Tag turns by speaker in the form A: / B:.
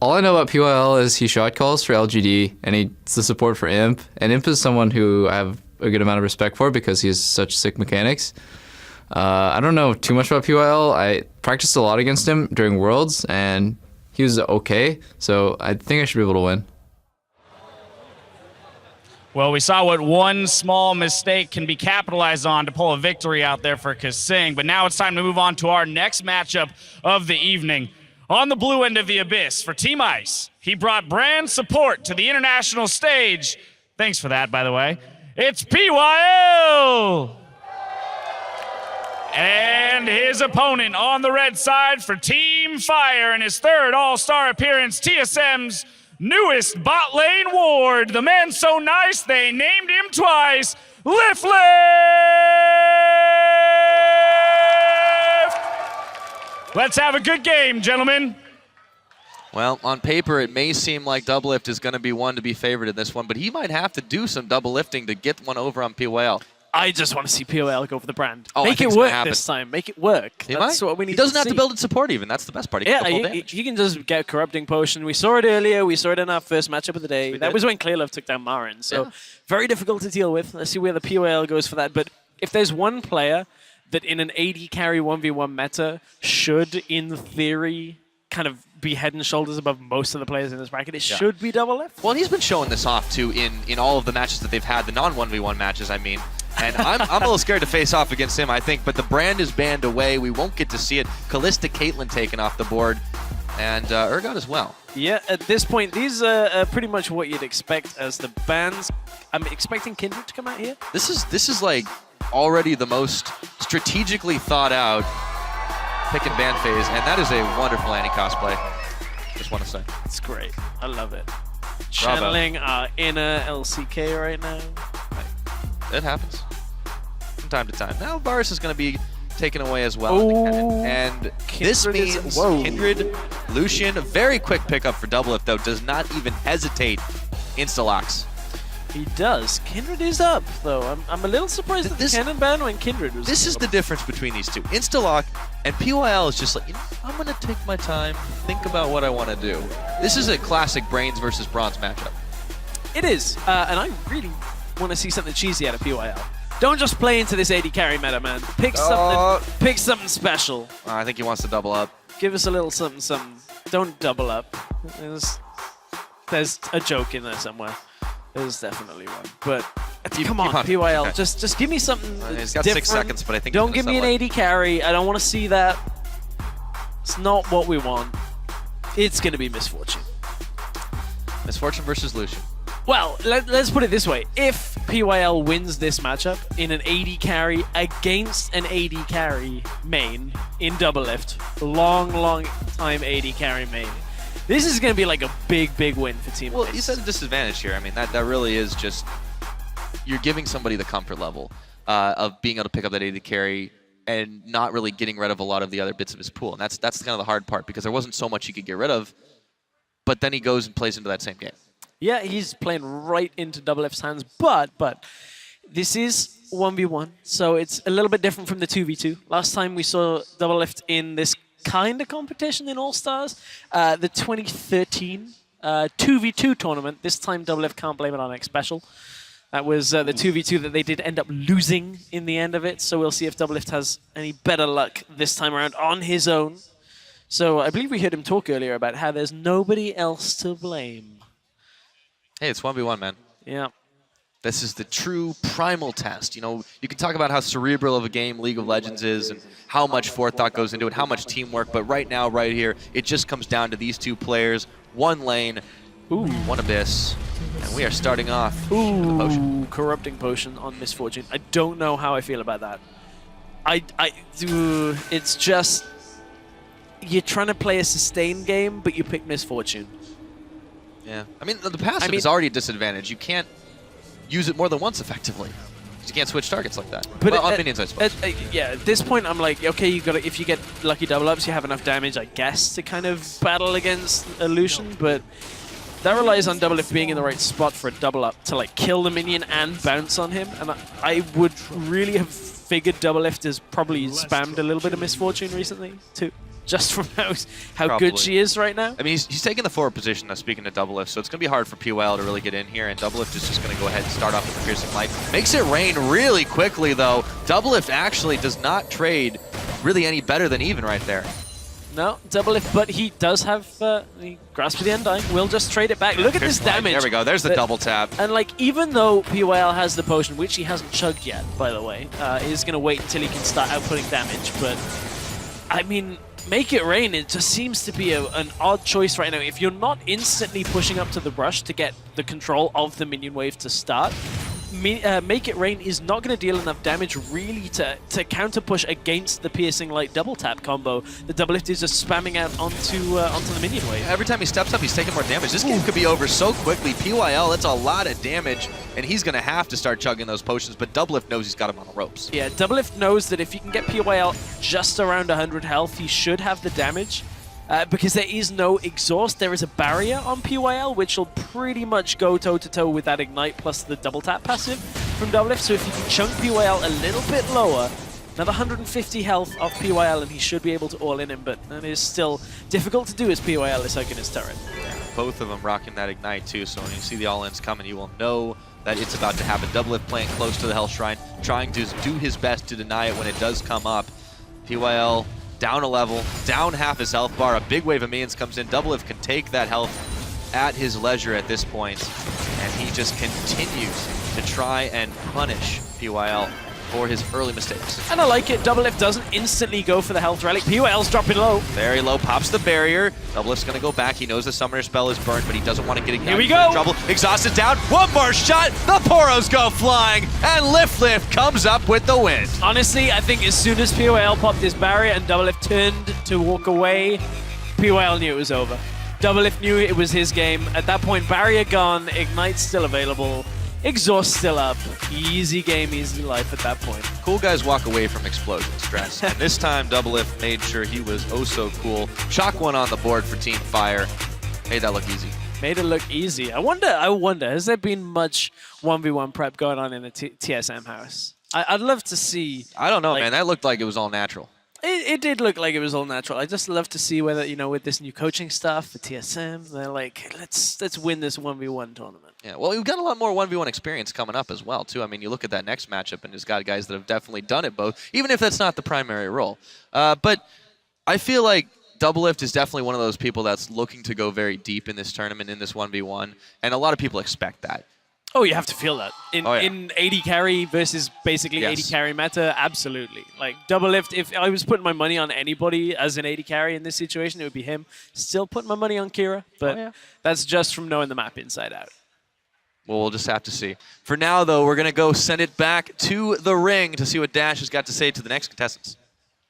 A: All I know about PYL is he shot calls for LGD, and he's the support for Imp. And Imp is someone who I have a good amount of respect for because he has such sick mechanics. I don't know too much about PYL. I practiced a lot against him during Worlds, and he was okay. So I think I should be able to win.
B: Well, we saw what one small mistake can be capitalized on to pull a victory out there for Kasing. But now it's time to move on to our next matchup of the evening. On the blue end of the abyss for Team Ice, he brought brand support to the international stage. Thanks for that, by the way. It's PYL! And his opponent on the red side for Team Fire in his third All-Star appearance, TSM's newest bot lane ward. The man so nice, they named him twice, Lift! Let's have a good game, gentlemen.
C: Well, on paper, it may seem like Doublelift is going to be one to be favored in this one, but he might have to do some double lifting to get one over on PYL.
D: I just want to see POL go for the brand.
C: Oh,
D: Make it work this time. Make it work. That's what we need to see.
C: He doesn't have to build in support even. That's the best part. He can get full damage.
D: He can just get Corrupting Potion. We saw it earlier. We saw it in our first matchup of the day. That was when Clearlove took down Marin. So very difficult to deal with. Let's see where the POL goes for that. But if there's one player that in an AD carry 1v1 meta should, in theory, kind of be head and shoulders above most of the players in this bracket, it should be Doublelift.
C: Well, he's been showing this off, too, in all of the matches that they've had, the non-1v1 matches, I mean. And I'm a little scared to face off against him, I think. But the brand is banned away. We won't get to see it. Callista Caitlyn taken off the board. And Urgot as well.
D: Yeah, at this point, these are pretty much what you'd expect as the bans. I'm expecting Kindred to come out here.
C: This is like already the most strategically thought out pick and ban phase. And that is a wonderful anti-cosplay. Just want to say.
D: It's great. I love it. Channeling our inner LCK right now.
C: It happens from time to time. Now Varus is going to be taken away as well. And this means Kindred, Lucian, a very quick pickup for Doublelift, though, does not even hesitate insta-locks.
D: He does. Kindred is up, though. I'm a little surprised that the cannon ban when Kindred was.
C: This is the difference between these two. Insta-lock and PYL is just like, you know, I'm going to take my time, think about what I want to do. This is a classic Brains versus Bronze matchup.
D: It is, and I really want to see something cheesy out of PYL. Don't just play into this AD carry meta, man. Pick something special.
C: I think he wants to double up.
D: Give us a little something. Don't double up. There's a joke in there somewhere. There's definitely one. But come on, PYL. Okay. Just give me something
C: He's got
D: different.
C: 6 seconds, but I think
D: don't give me an AD carry. I don't want to see that. It's not what we want. It's going to be Misfortune.
C: Misfortune versus Lucian.
D: Well, let's put it this way. If PYL wins this matchup in an AD carry against an AD carry main in Doublelift, long time AD carry main, this is going to be like a big win for Team Ice.
C: Well, you said a disadvantage here. I mean, that really is just, you're giving somebody the comfort level of being able to pick up that AD carry and not really getting rid of a lot of the other bits of his pool. And that's kind of the hard part, because there wasn't so much he could get rid of, but then he goes and plays into that same game.
D: Yeah, he's playing right into Doublelift's hands, but this is 1v1, so it's a little bit different from the 2v2. Last time we saw Doublelift in this kind of competition in All-Stars, the 2013 2v2 tournament. This time Doublelift can't blame it on X Special. That was the 2v2 that they did end up losing in the end of it, so we'll see if Doublelift has any better luck this time around on his own. So I believe we heard him talk earlier about how there's nobody else to blame.
C: Hey, it's 1v1, man.
D: Yeah.
C: This is the true primal test. You know, you can talk about how cerebral of a game League of Legends is and how much forethought goes into it, how much teamwork, but right now, right here, it just comes down to these two players, one lane, one abyss, and we are starting off with the potion.
D: Corrupting Potion on Misfortune. I don't know how I feel about that. It's just, you're trying to play a sustained game, but you pick Misfortune.
C: Yeah, I mean, the passive is already a disadvantage. You can't use it more than once effectively. You can't switch targets like that. But on minions, I suppose.
D: Yeah, at this point, I'm like, okay, you got if you get lucky double ups, you have enough damage, I guess, to kind of battle against Lucian. But that relies on Doublelift being in the right spot for a double up to like kill the minion and bounce on him. And I would really have figured Doublelift has probably spammed a little bit of Misfortune recently too. just from how
C: Probably.
D: good she is right now.
C: I mean, he's taking the forward position, speaking of Doublelift, so it's going to be hard for PYL to really get in here, and Doublelift is just going to go ahead and start off with the Piercing Light. Makes it rain really quickly, though. Doublelift actually does not trade really any better than even right there.
D: No, Doublelift, but he does have the Grasp of the Undying. We'll just trade it back. Look at this damage.
C: There we go. There's the double tap.
D: And like, even though PYL has the potion, which he hasn't chugged yet, by the way, he's going to wait until he can start outputting damage. But, I mean, Make It Rain, it just seems to be an odd choice right now. If you're not instantly pushing up to the brush to get the control of the minion wave to start, Make It Rain is not going to deal enough damage really to counter push against the Piercing Light double tap combo. The Doublelift is just spamming out onto the minion wave.
C: Every time he steps up, he's taking more damage. This game could be over so quickly. PYL, that's a lot of damage, and he's going to have to start chugging those potions, but Doublelift knows he's got him on the ropes.
D: Yeah, Doublelift knows that if he can get PYL just around 100 health, he should have the damage. Because there is no exhaust, there is a barrier on PYL, which will pretty much go toe-to-toe with that Ignite plus the double tap passive from Doublelift. So if you can chunk PYL a little bit lower, another 150 health off PYL, and he should be able to all-in him, but that is still difficult to do as PYL is hugging his turret.
C: Both of them rocking that Ignite too, so when you see the all-ins coming, you will know that it's about to happen. Doublelift playing close to the Hell Shrine, trying to do his best to deny it when it does come up. PYL down a level, down half his health bar. A big wave of minions comes in. Doublelift can take that health at his leisure at this point, and he just continues to try and punish PYL for his early mistakes.
D: And I like it. Doublelift doesn't instantly go for the health relic. PYL's dropping low.
C: Very low, pops the barrier. Doublelift's gonna go back. He knows the summoner spell is burned, but he doesn't want to get ignited.
D: Here we go.
C: Trouble. Exhaust is down. One more shot. The Poros go flying, and Lift comes up with the win.
D: Honestly, I think as soon as PYL popped his barrier and Doublelift turned to walk away, PYL knew it was over. Doublelift knew it was his game. At that point, barrier gone, Ignite still available. Exhaust still up. Easy game, easy life at that point.
C: Cool guys walk away from explosion stress. And this time, Doublelift made sure he was oh so cool. Shock one on the board for Team Fire. Made that look easy.
D: Made it look easy. I wonder, has there been much 1v1 prep going on in the TSM house? I'd love to see.
C: I don't know, man. That looked like it was all natural.
D: It did look like it was all natural. I just love to see whether, with this new coaching stuff for TSM, they're like, let's win this 1v1 tournament.
C: Yeah, well, we've got a lot more 1v1 experience coming up as well, too. I mean, you look at that next matchup, and it's got guys that have definitely done it both, even if that's not the primary role. But I feel like Doublelift is definitely one of those people that's looking to go very deep in this tournament, in this 1v1, and a lot of people expect that.
D: Oh, you have to feel that. In 80 carry versus basically 80 carry meta, absolutely. Like, Doublelift, if I was putting my money on anybody as an 80 carry in this situation, it would be him. Still putting my money on Kira, but that's just from knowing the map inside out.
C: Well, we'll just have to see. For now, though, we're going to go send it back to the ring to see what Dash has got to say to the next contestants.